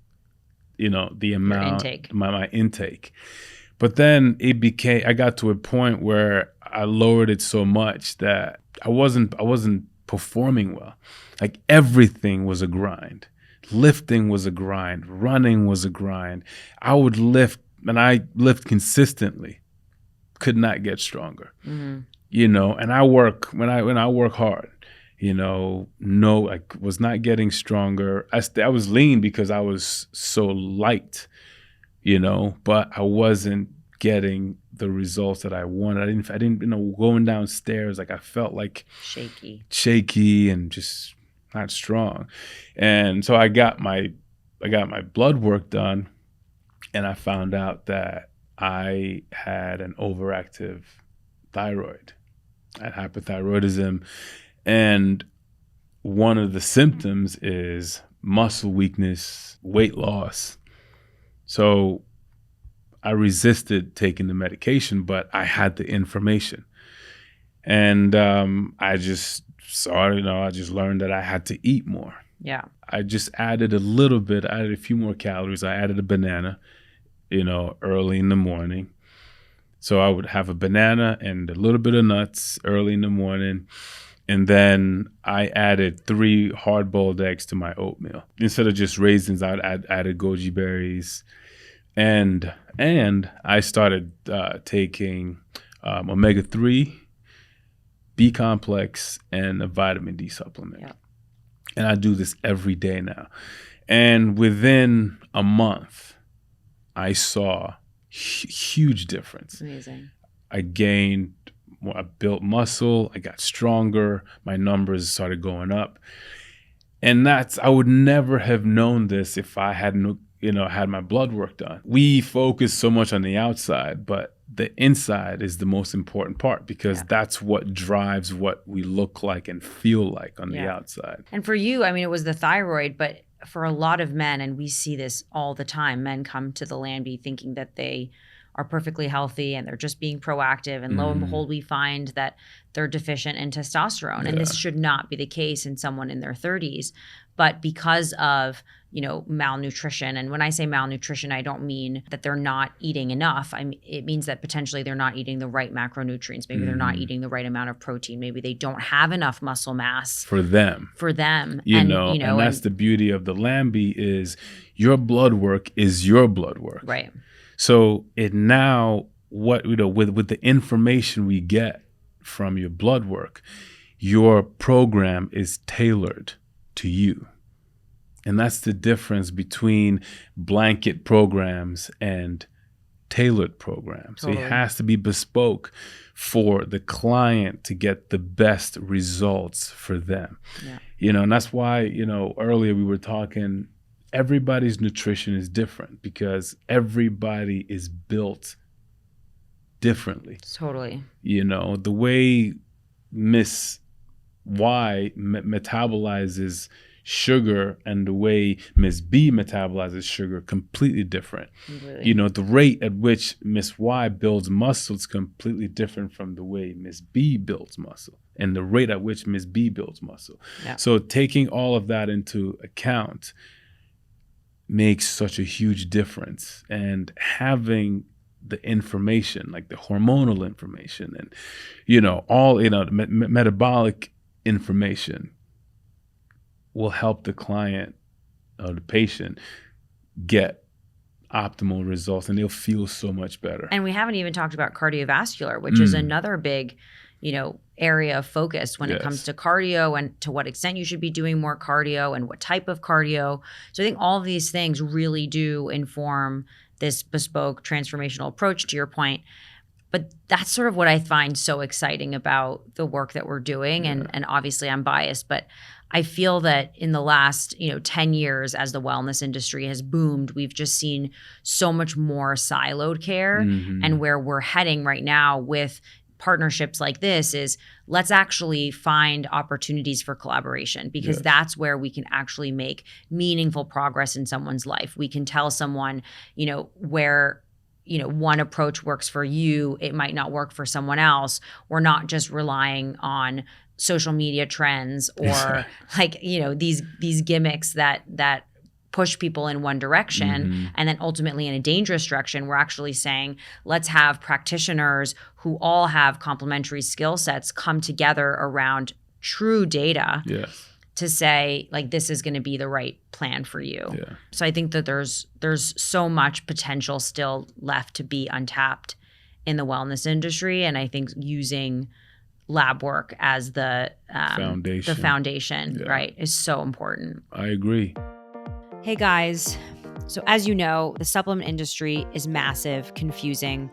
the amount, my intake. But then I got to a point where I lowered it so much that I wasn't performing well. Like, everything was a grind. Lifting was a grind. Running was a grind. I would lift, and I lift consistently. Could not get stronger. And I work when I work hard. I was not getting stronger. I was lean because I was so light. But I wasn't getting the results that I wanted. I didn't going downstairs, like, I felt like shaky and just not strong. And so I got my blood work done, and I found out that I had an overactive thyroid. I had hypothyroidism, and one of the symptoms is muscle weakness, weight loss. So I resisted taking the medication, but I had the information. And I just started, I just learned that I had to eat more. Yeah. I just added a little bit, I added a few more calories. I added a banana, early in the morning. So I would have a banana and a little bit of nuts early in the morning. And then I added 3 hard-boiled eggs to my oatmeal. Instead of just raisins, I added goji berries. And I started taking omega-3, B-complex, and a vitamin D supplement. Yeah. And I do this every day now. And within a month, I saw huge difference. Amazing. I built muscle. I got stronger. My numbers started going up. And I would never have known this if I hadn't, had my blood work done. We focus so much on the outside, but the inside is the most important part because that's what drives what we look like and feel like on the outside. And for you, I mean, it was the thyroid, but for a lot of men, and we see this all the time, men come to the Lambie thinking that they are perfectly healthy and they're just being proactive. And lo and behold, we find that they're deficient in testosterone. Yeah. And this should not be the case in someone in their 30s. But because of, malnutrition, and when I say malnutrition, I don't mean that they're not eating enough. It means that potentially they're not eating the right macronutrients. Maybe they're not eating the right amount of protein. Maybe they don't have enough muscle mass for them. And that's the beauty of the Lambie is your blood work is your blood work. Right. So with the information we get from your blood work, your program is tailored to you. And that's the difference between blanket programs and tailored programs. Totally. So it has to be bespoke for the client to get the best results for them. Yeah. And that's why, earlier we were talking, everybody's nutrition is different because everybody is built differently. Totally. The way Miss Y metabolizes sugar and the way Miss B metabolizes sugar completely different. Completely. The rate at which Miss Y builds muscle is completely different from the way Miss B builds muscle and the rate at which Miss B builds muscle. Yeah. So taking all of that into account makes such a huge difference. And having the information, like the hormonal information and, metabolic information will help the client or the patient get optimal results and they'll feel so much better. And we haven't even talked about cardiovascular, which is another big, area of focus when it comes to cardio and to what extent you should be doing more cardio and what type of cardio. So I think all of these things really do inform this bespoke transformational approach, to your point. But that's sort of what I find so exciting about the work that we're doing. And obviously I'm biased, but I feel that in the last, 10 years as the wellness industry has boomed, we've just seen so much more siloed care. And where we're heading right now with partnerships like this is let's actually find opportunities for collaboration because that's where we can actually make meaningful progress in someone's life. We can tell someone, where one approach works for you, it might not work for someone else. We're not just relying on social media trends or these gimmicks that push people in one direction and then ultimately in a dangerous direction. We're actually saying, let's have practitioners who all have complementary skill sets come together around true data to say, this is going to be the right plan for you. Yeah. So I think that there's so much potential still left to be untapped in the wellness industry. And I think using lab work as the foundation, right, is so important. I agree. Hey guys. So as you know, the supplement industry is massive, confusing,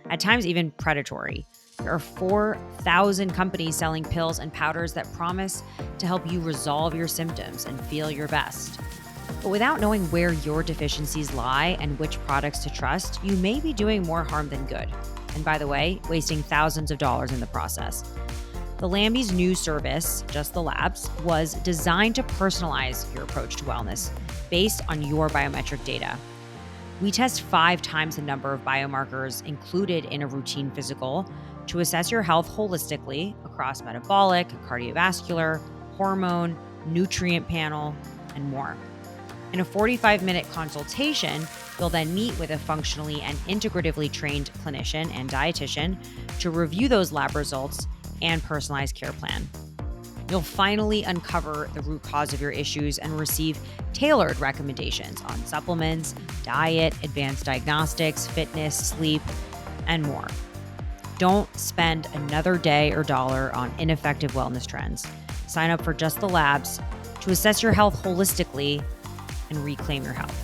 at times even predatory. There are 4,000 companies selling pills and powders that promise to help you resolve your symptoms and feel your best. But without knowing where your deficiencies lie and which products to trust, you may be doing more harm than good. And by the way, wasting thousands of dollars in the process. The Lambie's new service, Just the Labs, was designed to personalize your approach to wellness based on your biometric data. We test 5 times the number of biomarkers included in a routine physical to assess your health holistically across metabolic, cardiovascular, hormone, nutrient panel, and more. In a 45-minute consultation, you'll then meet with a functionally and integratively trained clinician and dietitian to review those lab results and personalized care plan. You'll finally uncover the root cause of your issues and receive tailored recommendations on supplements, diet, advanced diagnostics, fitness, sleep, and more. Don't spend another day or dollar on ineffective wellness trends. Sign up for Just the Labs to assess your health holistically and reclaim your health.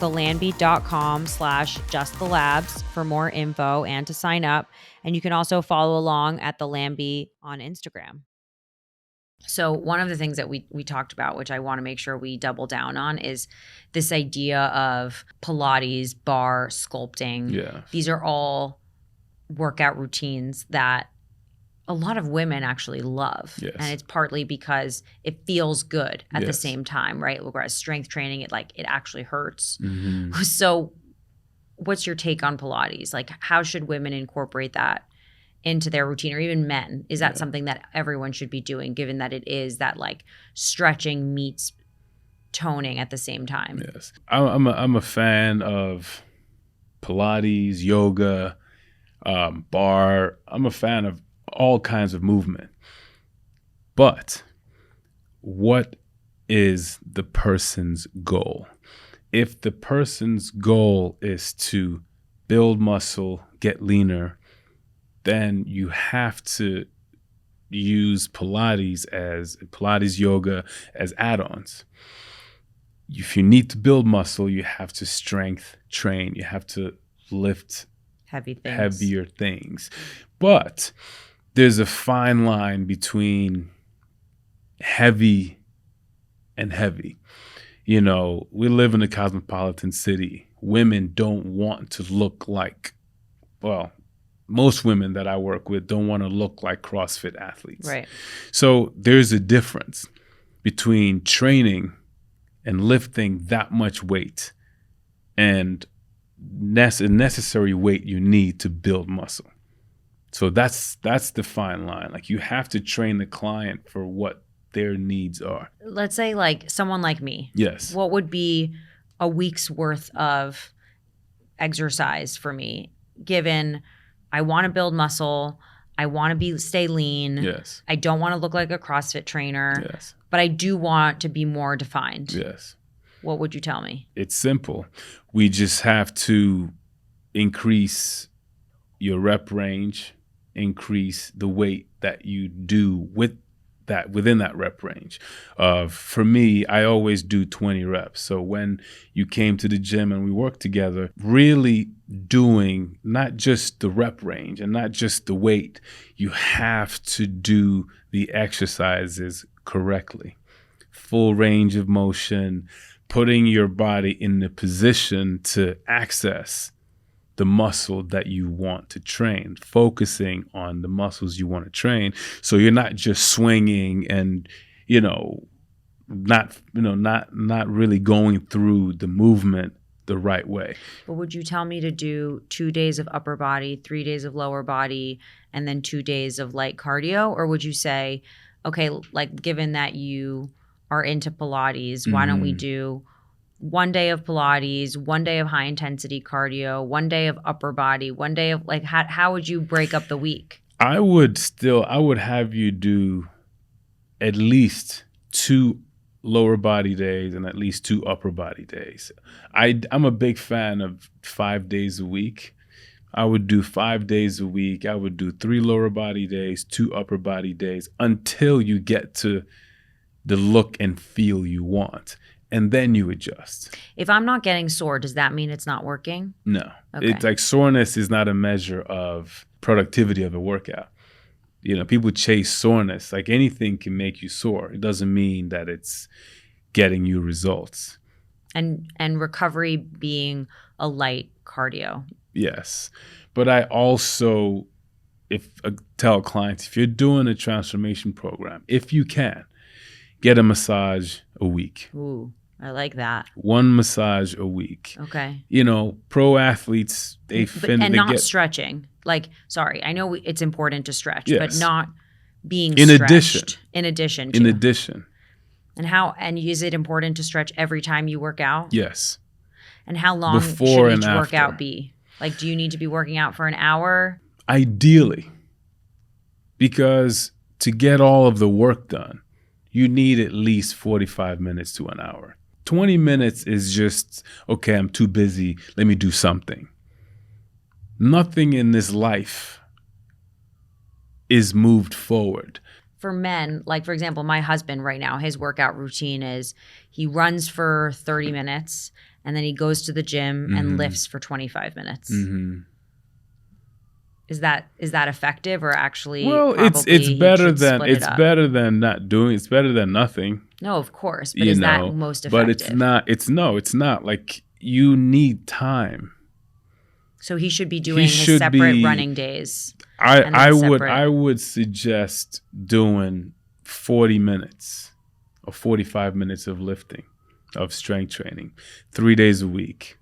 thelandbee.com/justthelabs for more info and to sign up. And you can also follow along at the Landbee on Instagram. So one of the things that we talked about, which I want to make sure we double down on, is this idea of Pilates, bar, sculpting. Yeah. These are all workout routines that a lot of women actually love. Yes. And it's partly because it feels good at the Yes. same time, right? Whereas strength training, it actually hurts. Mm-hmm. So what's your take on Pilates? Like, how should women incorporate that into their routine, or even men? Is that something that everyone should be doing, given that it is that like stretching meets toning at the same time? Yes. I'm a fan of Pilates, yoga, bar. I'm a fan of all kinds of movement. But what is the person's goal? If the person's goal is to build muscle, get leaner, then you have to use Pilates yoga as add-ons. If you need to build muscle, you have to strength train. You have to lift heavier things. But there's a fine line between heavy and heavy. You know, we live in a cosmopolitan city. Women don't want to look like, most women that I work with don't want to look like CrossFit athletes. Right. So there's a difference between training and lifting that much weight and necessary weight you need to build muscle. So that's the fine line. Like, you have to train the client for what their needs are. Let's say like someone like me. Yes. What would be a week's worth of exercise for me, given I want to build muscle, I want to stay lean. Yes. I don't want to look like a CrossFit trainer. Yes. But I do want to be more defined. Yes. What would you tell me? It's simple. We just have to increase your rep range, increase the weight that you do within that rep range. For me, I always do 20 reps. So when you came to the gym and we worked together, really doing not just the rep range and not just the weight, you have to do the exercises correctly. Full range of motion, putting your body in the position to access the muscle that you want to train, focusing on the muscles you want to train. So you're not just swinging and, not really going through the movement the right way. But would you tell me to do 2 days of upper body, 3 days of lower body, and then 2 days of light cardio? Or would you say, okay, like given that you are into Pilates, why don't we do 1 day of Pilates, 1 day of high intensity cardio, 1 day of upper body, 1 day of like, how would you break up the week? I would have you do at least 2 lower body days and at least 2 upper body days. I'm a big fan of 5 days a week. I would do 5 days a week. I would do 3 lower body days, 2 upper body days until you get to the look and feel you want. And then you adjust. If I'm not getting sore, does that mean it's not working? No. Okay. It's like soreness is not a measure of productivity of a workout. People chase soreness. Like, anything can make you sore. It doesn't mean that it's getting you results. And recovery being a light cardio. Yes. But I also tell clients, if you're doing a transformation program, if you can, get a massage a week. Ooh. I like that. One massage a week. Okay. You know, pro athletes, they not stretching. Like, sorry, I know it's important to stretch, Yes. but not being In stretched. addition. In In addition. And is it important to stretch every time you work out? Yes. And how long Before should each and workout after. be? Like, do you need to be working out for an hour? Ideally, because to get all of the work done, you need at least 45 minutes to an hour. 20 minutes is just, okay, I'm too busy. Let me do something. Nothing in this life is moved forward. For men, like for example, my husband right now, his workout routine is he runs for 30 minutes and then he goes to the gym and lifts for 25 minutes. Mm-hmm. Is that effective or actually? Well, it's better than not doing. It's better than nothing. No, of course, but is that most effective? But it's not. Like, you need time. So he should be doing his separate running days. I would suggest doing 40 minutes or 45 minutes of lifting, of strength training, 3 days a week,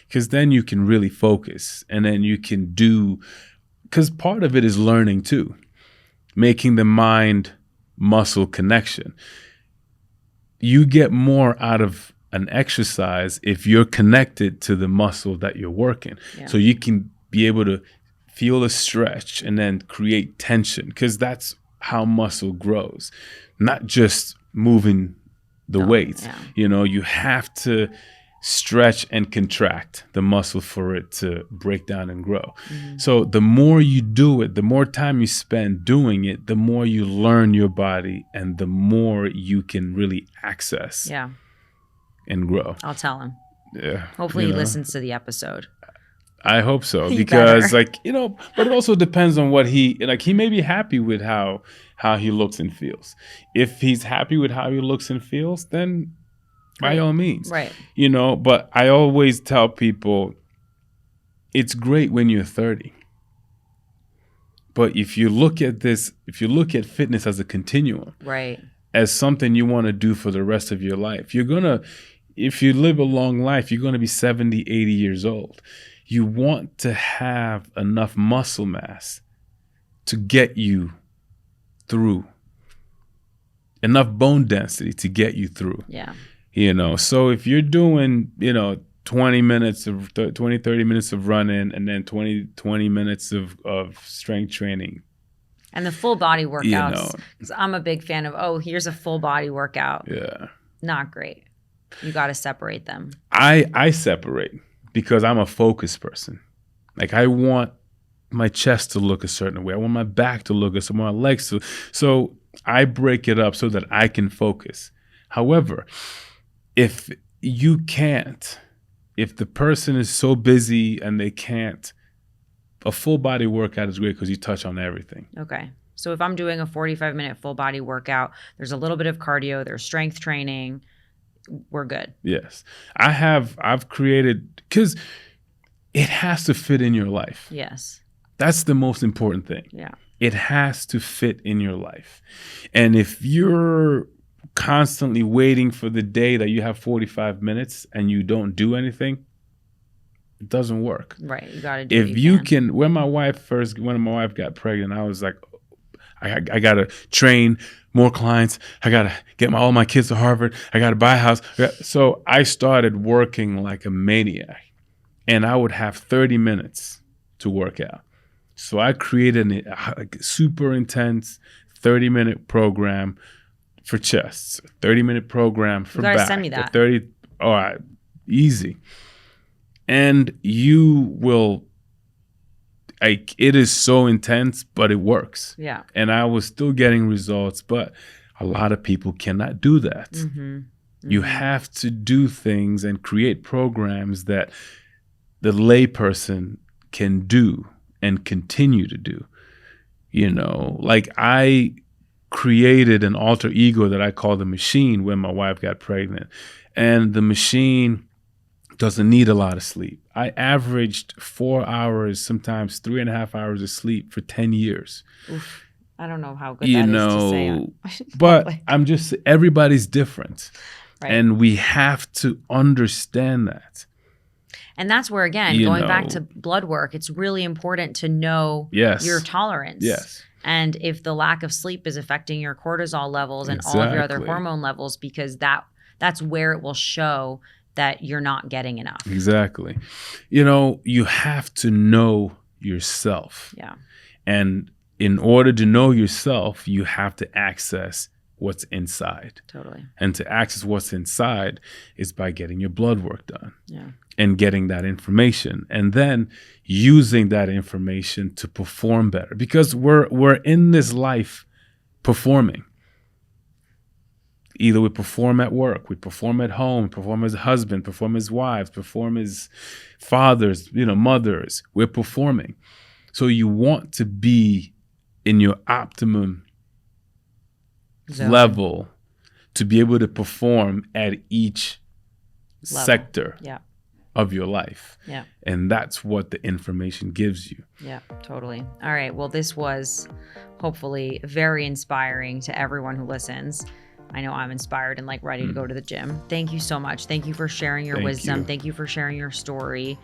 because then you can really focus, and then you can do. Because part of it is learning too, making the mind-muscle connection. You get more out of an exercise if you're connected to the muscle that you're working. Yeah. So you can be able to feel a stretch and then create tension, because that's how muscle grows, not just moving the weights. Yeah. You know, you have to stretch and contract the muscle for it to break down and grow. Mm-hmm. So the more you do it, the more time you spend doing it, the more you learn your body and the more you can really access and grow. I'll tell him. Yeah. Hopefully he listens to the episode. I hope so, because but it also depends on what he may be happy with how he looks and feels. If he's happy with how he looks and feels, then by all means. Right. But I always tell people it's great when you're 30. But if you look at fitness as a continuum, right, as something you want to do for the rest of your life, if you live a long life, you're going to be 70, 80 years old. You want to have enough muscle mass to get you through, enough bone density to get you through. Yeah. So if you're doing, 30 minutes of running and then 20 minutes of strength training. And the full body workouts, because I'm a big fan of, here's a full body workout. Yeah. Not great. You got to separate them. I separate because I'm a focused person. Like, I want my chest to look a certain way. I want my back to look a certain way, my legs to. So I break it up so that I can focus. However, if the person is so busy and they can't, a full body workout is great because you touch on everything. Okay. So if I'm doing a 45-minute full body workout, there's a little bit of cardio, there's strength training, we're good. Yes. I've created, because it has to fit in your life. Yes. That's the most important thing. Yeah. It has to fit in your life. And if you're constantly waiting for the day that you have 45 minutes and you don't do anything, it doesn't work. Right. You got to do if you can. When my wife got pregnant, I was like, I got to train more clients. I got to get all my kids to Harvard. I got to buy a house. So I started working like a maniac, and I would have 30 minutes to work out. So I created a super intense 30-minute program for chests, 30-minute program for back. You gotta send me that. 30, all right, easy. And you will, it is so intense, but it works. Yeah. And I was still getting results, but a lot of people cannot do that. Mm-hmm. Mm-hmm. You have to do things and create programs that the layperson can do and continue to do. Like, I created an alter ego that I call the machine when my wife got pregnant. And the machine doesn't need a lot of sleep. I averaged 4 hours, sometimes 3.5 hours of sleep for 10 years. Oof. I don't know how good that is to say. But I'm just, everybody's different. Right. And we have to understand that. And that's where, again, going back to blood work, it's really important to know your tolerance. Yes. And if the lack of sleep is affecting your cortisol levels and all of your other hormone levels, because that's where it will show that you're not getting enough. Exactly. You have to know yourself. Yeah. And in order to know yourself, you have to access what's inside. Totally. And to access what's inside is by getting your blood work done. Yeah. And getting that information, and then using that information to perform better, because we're in this life performing. Either we perform at work, we perform at home, perform as a husband, perform as wives, perform as fathers, mothers. We're performing. So you want to be in your optimum level to be able to perform at each sector of your life. Yeah. And that's what the information gives you. Yeah, totally. All right. Well, this was hopefully very inspiring to everyone who listens. I know I'm inspired and ready to go to the gym. Thank you so much. Thank you for sharing your wisdom. Thank you for sharing your story.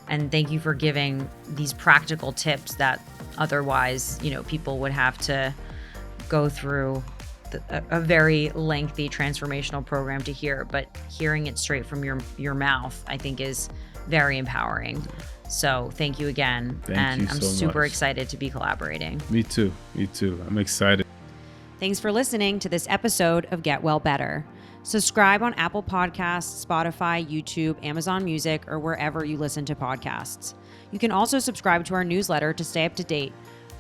And thank you for giving these practical tips that otherwise, people would have to go through a very lengthy transformational program to hear, but hearing it straight from your mouth, I think, is very empowering. So thank you again. I'm super excited to be collaborating. Me too. I'm excited. Thanks for listening to this episode of Get Well Better. Subscribe on Apple Podcasts, Spotify, YouTube, Amazon Music, or wherever you listen to podcasts. You can also subscribe to our newsletter to stay up to date.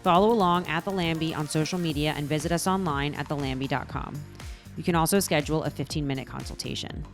Follow along at The Lambie on social media and visit us online at thelambie.com. You can also schedule a 15-minute consultation.